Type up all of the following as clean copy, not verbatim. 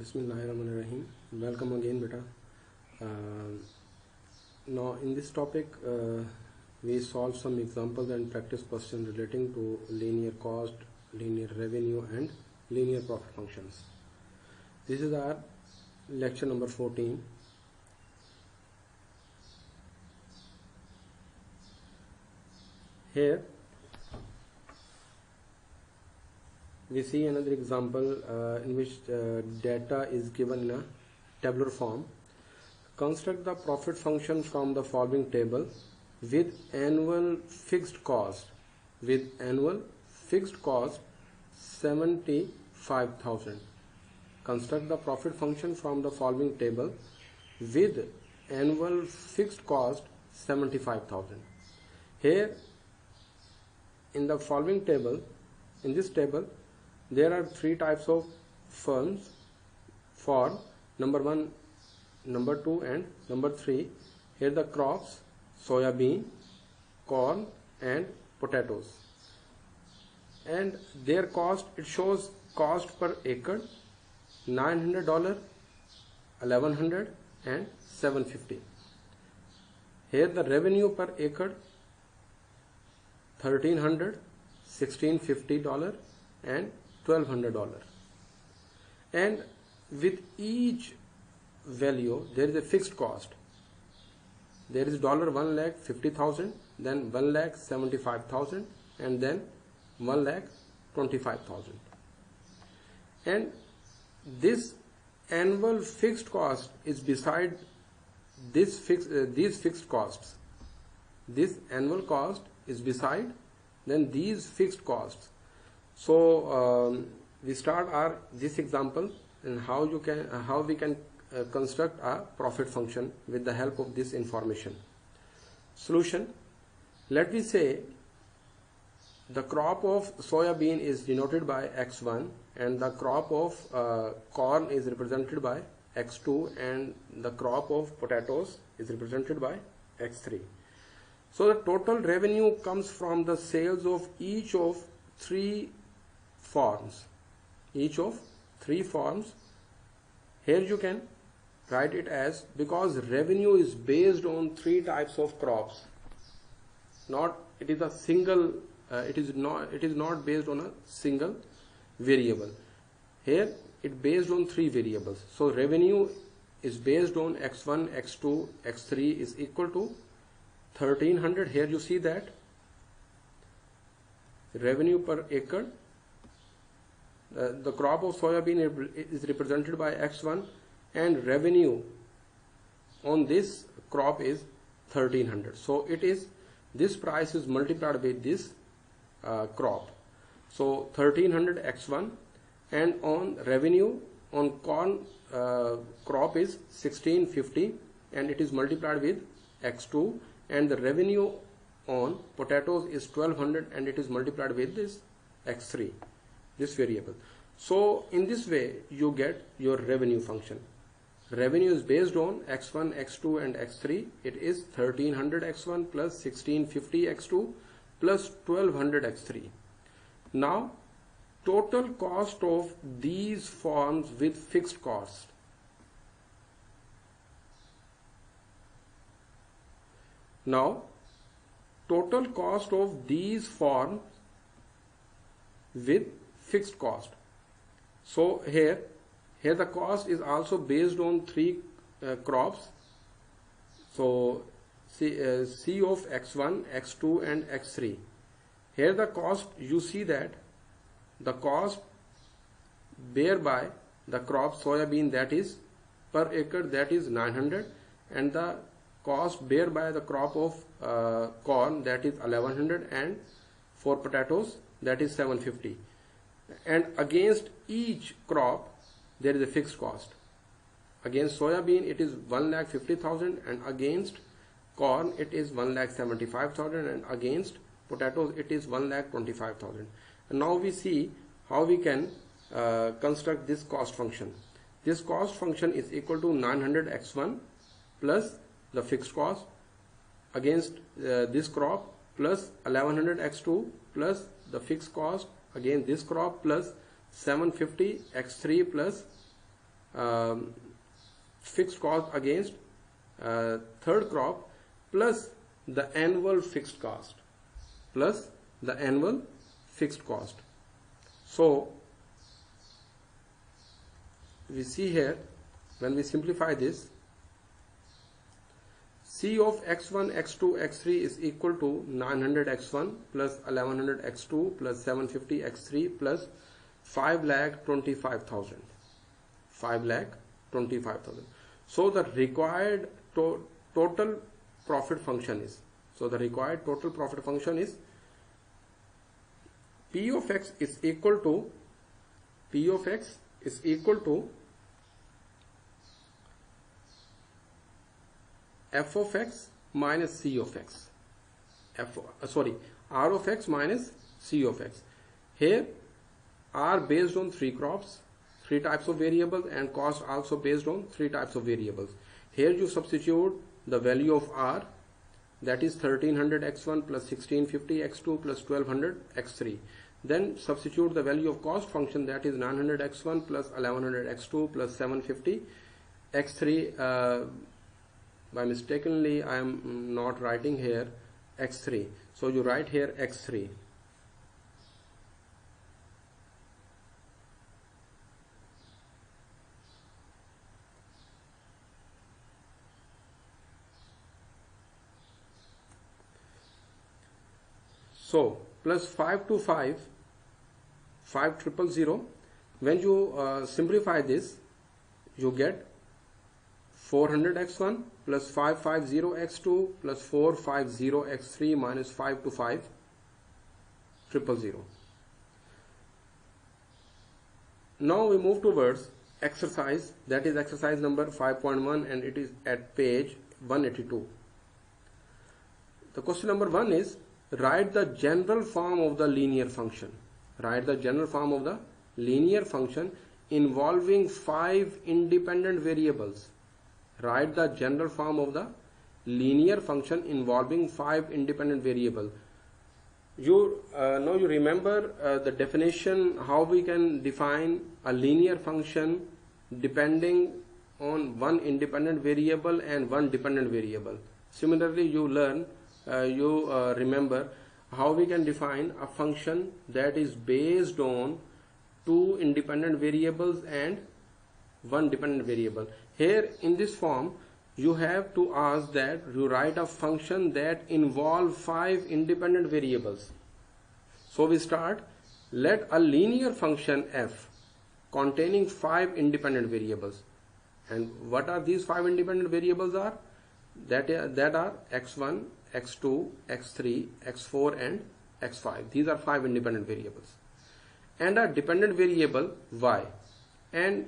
Bismillahirrahmanirrahim. Welcome again, beta. Now, in this topic, we solve some examples and practice questions relating to linear cost, linear revenue, and linear profit functions. This is our lecture number 14. Here, we see another example in which data is given in a tabular form. Construct the profit function from the following table with annual fixed cost. With annual fixed cost 75,000. Construct the profit function from the following table with annual fixed cost 75,000. Here, in the following table, in this table, there are three types of firms for number 1, number 2 and number 3. Here the crops, soya bean, corn and potatoes. And their cost, it shows cost per acre $900, $1,100 and $750. Here the revenue per acre $1,300, $1,650 and $1,200. And with each value there is a fixed cost. There is $1,50,000, then $1,75,000, and then $1,25,000. And this annual fixed cost is beside these fixed costs. This annual cost is beside then these fixed costs. So we start this example and how we can construct a profit function with the help of this information. Solution: let me say the crop of soya bean is denoted by X1 and the crop of corn is represented by X2 and the crop of potatoes is represented by X3. So the total revenue comes from the sales of each of three forms. Each of three forms. Here you can write it as, because revenue is based on three types of crops. It is not based on a single variable. Here it based on three variables. So revenue is based on X1, X2, X3 is equal to 1,300. Here you see that revenue per acre, the crop of soya bean is represented by X1 and revenue on this crop is 1,300. So this price is multiplied by this crop. So 1,300 X1, and on revenue on corn crop is 1,650 and it is multiplied with X2, and the revenue on potatoes is 1,200 and it is multiplied with this X3, this variable. So in this way you get your revenue function. Revenue is based on X1, X2 and X3. It is 1,300 X1 plus 1,650 X2 plus 1,200 X3. Now total cost of these forms with fixed cost. Now total cost of these forms with fixed cost. So here the cost is also based on three crops. So C of X1, X2 and X3. Here the cost, you see that the cost bear by the crop soya bean, that is per acre, that is 900, and the cost bear by the crop of corn, that is 1,100, and for potatoes that is 750. And against each crop there is a fixed cost. Against soya bean it is 1,50,000 and against corn it is 1,75,000 and against potatoes it is 1,25,000. And now we see how we can construct this cost function. This cost function is equal to 900 X1 plus the fixed cost against this crop plus 1,100 X2 plus the fixed cost against this crop plus 750 X3 plus fixed cost against third crop plus the annual fixed cost plus the annual fixed cost. So we see here, when we simplify this, C of x1, x2, x3 is equal to 900 x1 plus 1100 x2 plus 750 x3 plus 5,25,000. 5,25,000. So the required total profit function is, P of x is equal to f of x minus c of x. R of x minus c of x. Here R based on 3 crops, 3 types of variables, and cost also based on 3 types of variables. Here you substitute the value of R, that is 1300 x1 plus 1650 x2 plus 1200 x3. Then substitute the value of cost function, that is 900 x1 plus 1100 x2 plus 750 x3. By mistakenly I am not writing here x3, so you write here x3. So plus 5 to 5, 5,000. When you simplify this, you get 400 x1 plus 550 x2 plus 450 x3 minus 5 to 5, 000. Now we move towards exercise, that is exercise number 5.1, and it is at page 182. The question number 1 is, write the general form of the linear function. Write the general form of the linear function involving 5 independent variables. Write the general form of the linear function involving 5 independent variables. You now you remember the definition, how we can define a linear function depending on one independent variable and one dependent variable. Similarly, you learn remember how we can define a function that is based on 2 independent variables and 1 dependent variable. Here in this form you have to ask that you write a function that involve 5 independent variables. So we start, let a linear function f containing 5 independent variables. And what are these 5 independent variables are? That are x1, x2, x3, x4 and x5. These are 5 independent variables. And a dependent variable y, and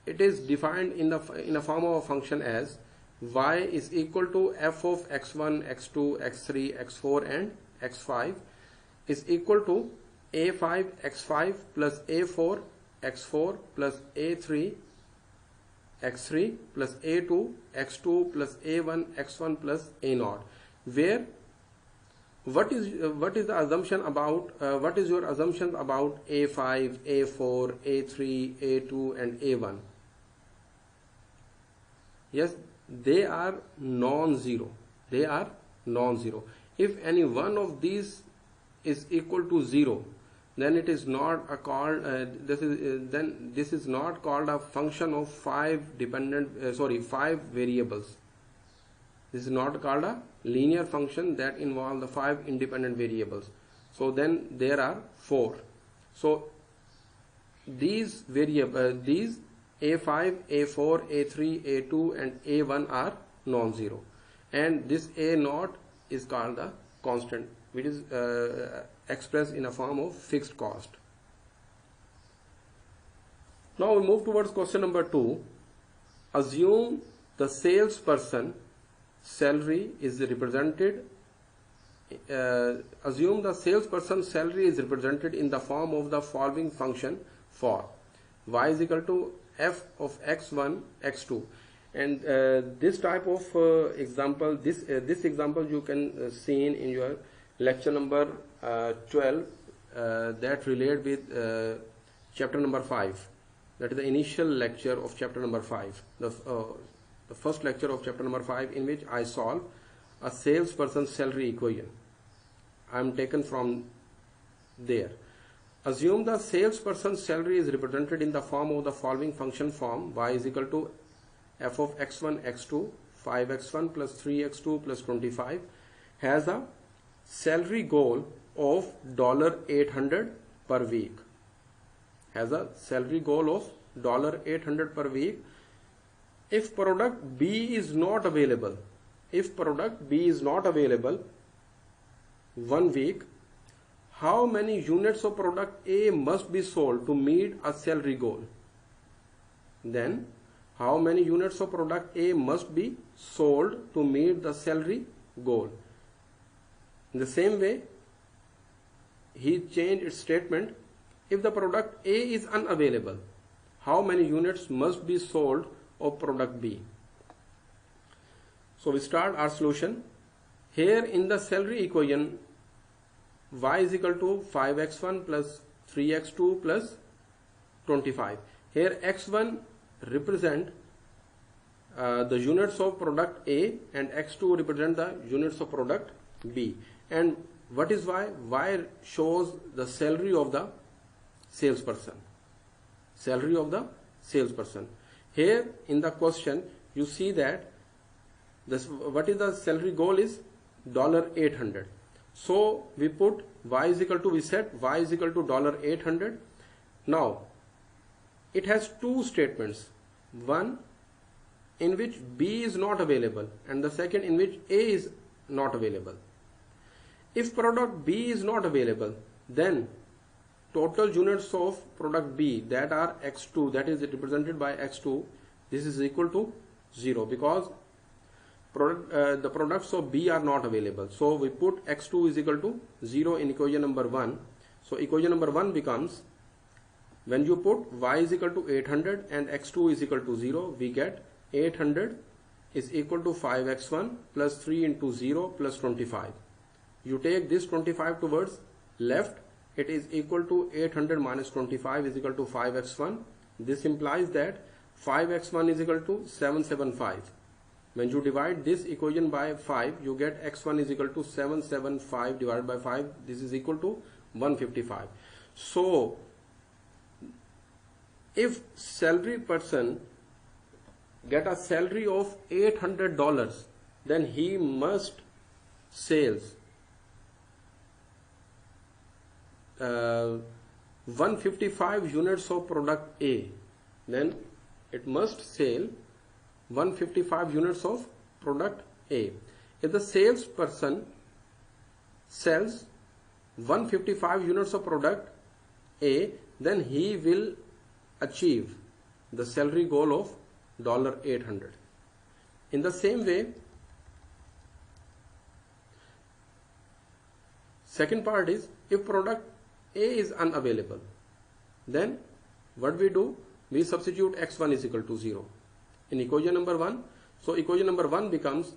it is defined in a form of a function as y is equal to f of x1, x2, x3, x4 and x5 is equal to a5 x5 plus a4 x4 plus a3 x3 plus a2 x2 plus a1 x1 plus a0, where what is the assumption about what is your assumption about a5, a4, a3, a2 and a1? Yes, they are non-zero. If any one of these is equal to 0, then it is not a called this is not called a function of 5 variables. This is not called a linear function that involves the 5 independent variables. So then there are 4. So these these a5, a4, a3, a2 and a1 are non-zero, and this a0 is called the constant, which is expressed in a form of fixed cost. Now we move towards question number 2. Assume the salesperson salary is represented in the form of the following function for y is equal to f of x1, x2, and this type of example, this example you can see in your lecture number 12 that relate with chapter number 5. That is the initial lecture of chapter number 5, the first lecture of chapter number 5, in which I solve a salesperson's salary equation. I am taken from there. Assume the salesperson's salary is represented in the form of the following function form: y is equal to f of x1 x2 5x1 plus 3x2 plus 25, has a salary goal of $800 per week. Has a salary goal of $800 per week. If product B is not available, if product B is not available 1 week, how many units of product A must be sold to meet a salary goal? Then, how many units of product A must be sold to meet the salary goal? In the same way, he changed its statement. If the product A is unavailable, how many units must be sold of product B? So we start our solution. Here in the salary equation, y is equal to 5x1 plus 3x2 plus 25. Here x1 represent the units of product A and x2 represent the units of product B. And what is y? Y shows the salary of the salesperson. Salary of the salesperson. Here in the question you see that what is the salary goal is $800. So we put y is equal to, we set y is equal to $800. Now it has two statements, one in which B is not available and the second in which A is not available. If product B is not available, then total units of product B, that are x2, that is represented by x2, this is equal to 0 because the products of B are not available. So we put x2 is equal to 0 in equation number 1. So equation number 1 becomes, when you put y is equal to 800 and x2 is equal to 0, we get 800 is equal to 5x1 plus 3 into 0 plus 25. You take this 25 towards left, it is equal to 800 minus 25 is equal to 5x1. This implies that 5x1 is equal to 775. When you divide this equation by 5, you get x1 is equal to 775 divided by 5. This is equal to 155. So if salary person get a salary of $800, then he must sales 155 units of product A. Then it must sell 155 units of product A. If the salesperson sells 155 units of product A, then he will achieve the salary goal of $800. In the same way, second part is, if product A is unavailable, then what we do? We substitute x1 is equal to 0 in equation number 1. So equation number 1 becomes,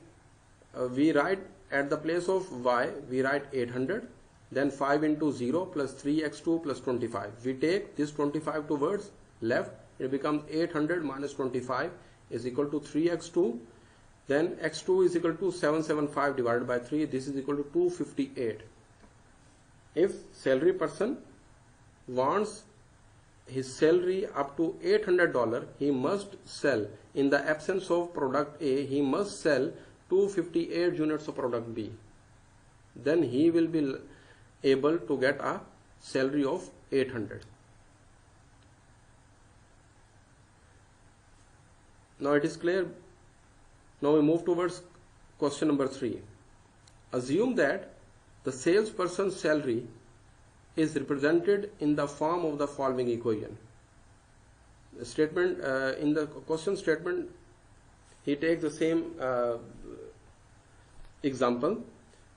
we write at the place of y, we write 800, then 5 into 0 plus 3x2 plus 25. We take this 25 towards left, it becomes 800 minus 25 is equal to 3x2, then x2 is equal to 775 divided by 3, this is equal to 258. If salary person wants his salary up to $800, he must sell, in the absence of product A, he must sell 258 units of product B. Then he will be able to get a salary of 800. Now it is clear. Now we move towards question number 3. Assume that the salesperson's salary is represented in the form of the following equation. The statement in the question statement, he takes the same example,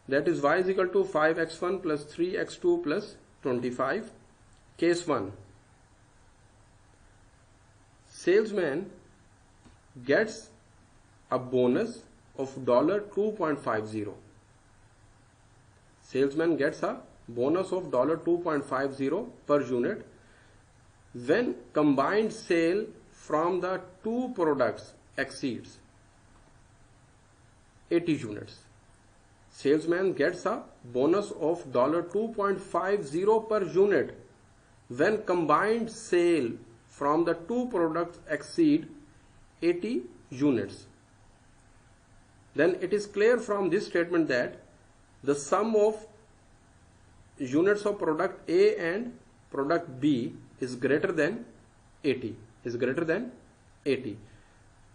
that is y is equal to 5x1 plus 3x2 plus 25. Case 1. Salesman gets a bonus of $2.50. Salesman gets a bonus of $2.50 per unit when combined sale from the two products exceeds 80 units, salesman gets a bonus of $2.50 per unit when combined sale from the two products exceed 80 units. Then it is clear from this statement that the sum of units of product A and product B is greater than 80.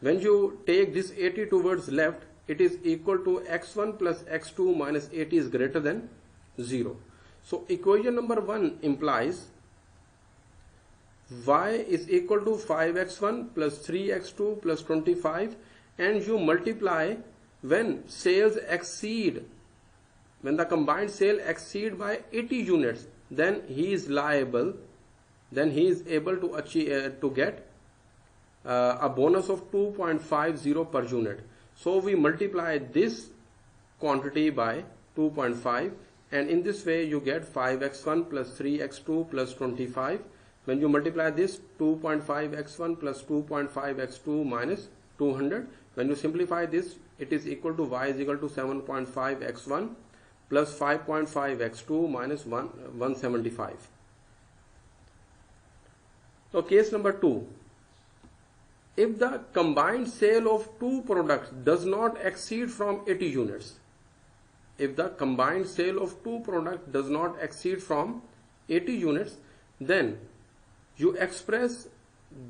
When you take this 80 towards left, it is equal to x1 plus x2 minus 80 is greater than 0. So equation number 1 implies y is equal to 5x1 plus 3x2 plus 25, and you multiply when the combined sale exceed by 80 units, then he is able to achieve to get a bonus of 2.50 per unit. So we multiply this quantity by 2.5, and in this way you get 5x1 plus 3x2 plus 25. When you multiply this 2.5x1 plus 2.5x2 minus 200, when you simplify this, it is equal to y is equal to 7.5x1 plus 5.5x2 minus 175. So case number 2. If the combined sale of two products does not exceed from 80 units, then you express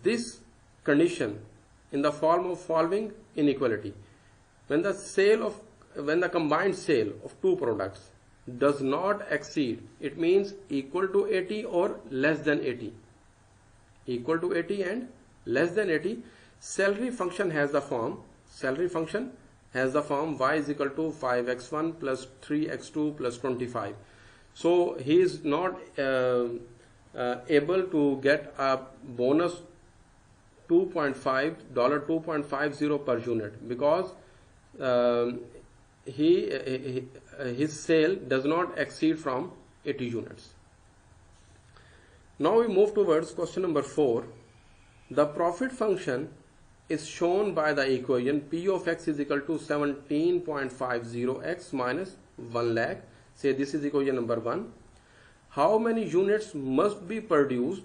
this condition in the form of following inequality. When the combined sale of two products does not exceed, it means equal to 80 or less than 80. Equal to 80 and less than 80. Salary function has the form y is equal to 5x1 plus 3x2 plus 25. So he is not able to get a bonus $2.50 per unit because his sale does not exceed from 80 units. Now we move towards question number 4. The profit function is shown by the equation P of x is equal to 17.50x minus 1 lakh. Say this is equation number 1. How many units must be produced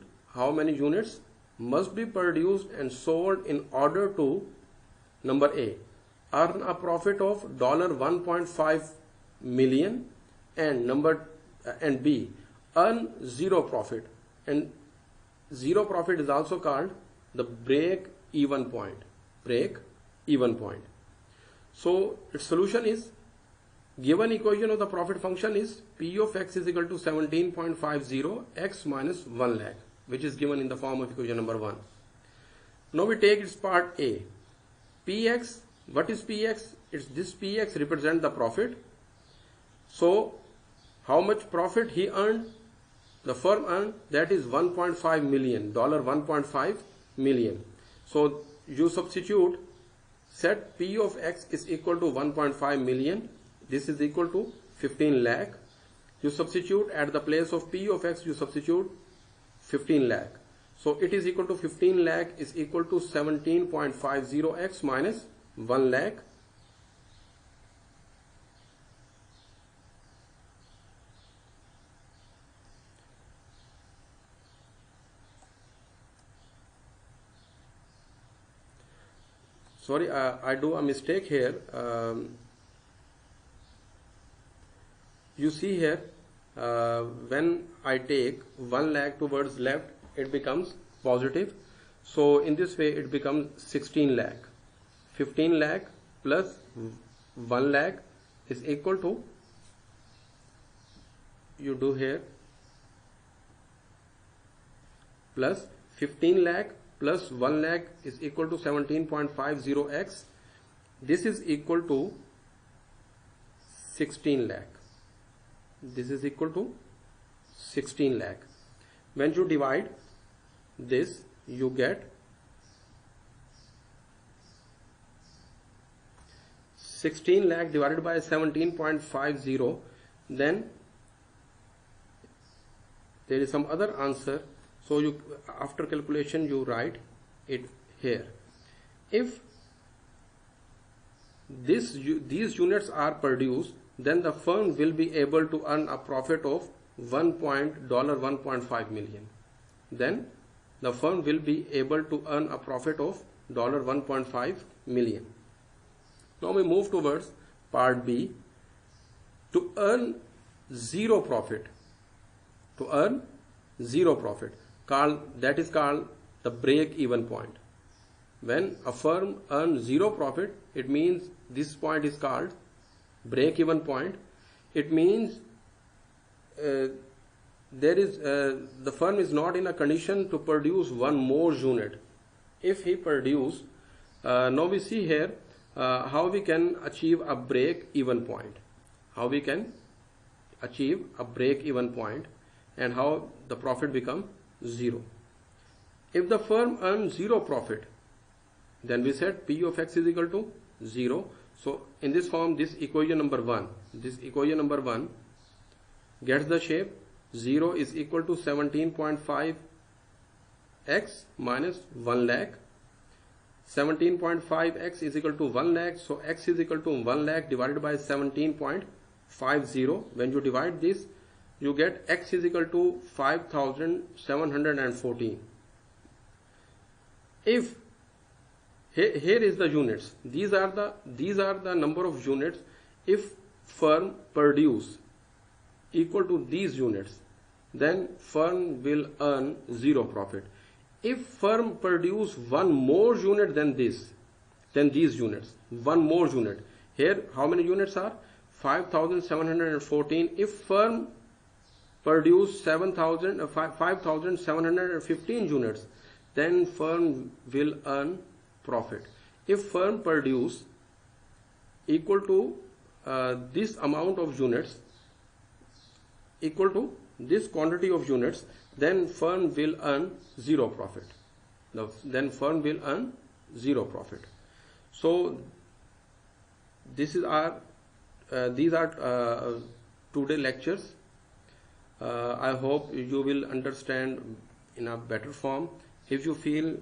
and sold in order to, number A, earn a profit of $1.5 million, and B, earn zero profit. And zero profit is also called the break-even point. So its solution is, given equation of the profit function is P of x is equal to 17.50 x minus 1 lakh, which is given in the form of equation number 1. Now we take its part A. Px, what is Px? This Px represents the profit. So how much profit he earned? The firm earned, that is $1.5 million. So you substitute, set P of x is equal to 1.5 million. This is equal to 15 lakh. You substitute at the place of P of x, you substitute 15 lakh. So it is equal to 15 lakh is equal to 17.50x minus 1 lakh. Sorry, I do a mistake here. You see here, when I take 1 lakh towards left, it becomes positive. So in this way, it becomes 16 lakh. 15 lakh plus 1 lakh is equal to, you do here, plus 15 lakh plus 1 lakh is equal to 17.50x. This is equal to 16 lakh. This is equal to 16 lakh. When you divide this, you get 16 lakh divided by 17.50. Then there is some other answer. So you, after calculation, you write it here. If these units are produced, then the firm will be able to earn a profit of $1.5 million. Then the firm will be able to earn a profit of $1.5 million. Now we move towards part B. To earn zero profit, that is called the break-even point. When a firm earns zero profit, it means this point is called break-even point. It means the firm is not in a condition to produce one more unit. If he produce, now we see here how we can achieve a break-even point. How we can achieve a break-even point and how the profit become zero. If the firm earns zero profit, then we said P of x is equal to 0. So in this form, this equation number 1 gets the shape 0 is equal to 17.5 x minus 1 lakh. 17.5 x is equal to 1 lakh. So x is equal to 1 lakh divided by 17.50. When you divide this, you get x is equal to 5,714. If here is the units, these are the number of units. If firm produce equal to these units, then firm will earn zero profit. If firm produce one more unit than these units, one more unit, here how many units are? 5,714. If firm produce 5,715 units, then firm will earn profit. If firm produce equal to this amount of units, equal to this quantity of units, then firm will earn zero profit. Then firm will earn zero profit. So these are today lectures. I hope you will understand in a better form. If you feel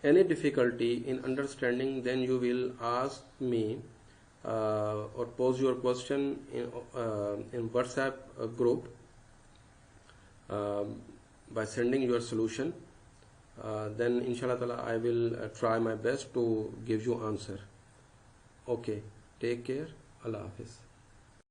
any difficulty in understanding, then you will ask me or pose your question in WhatsApp group by sending your solution. Then inshallah ta'ala I will try my best to give you answer. Okay, take care. Allah Hafiz.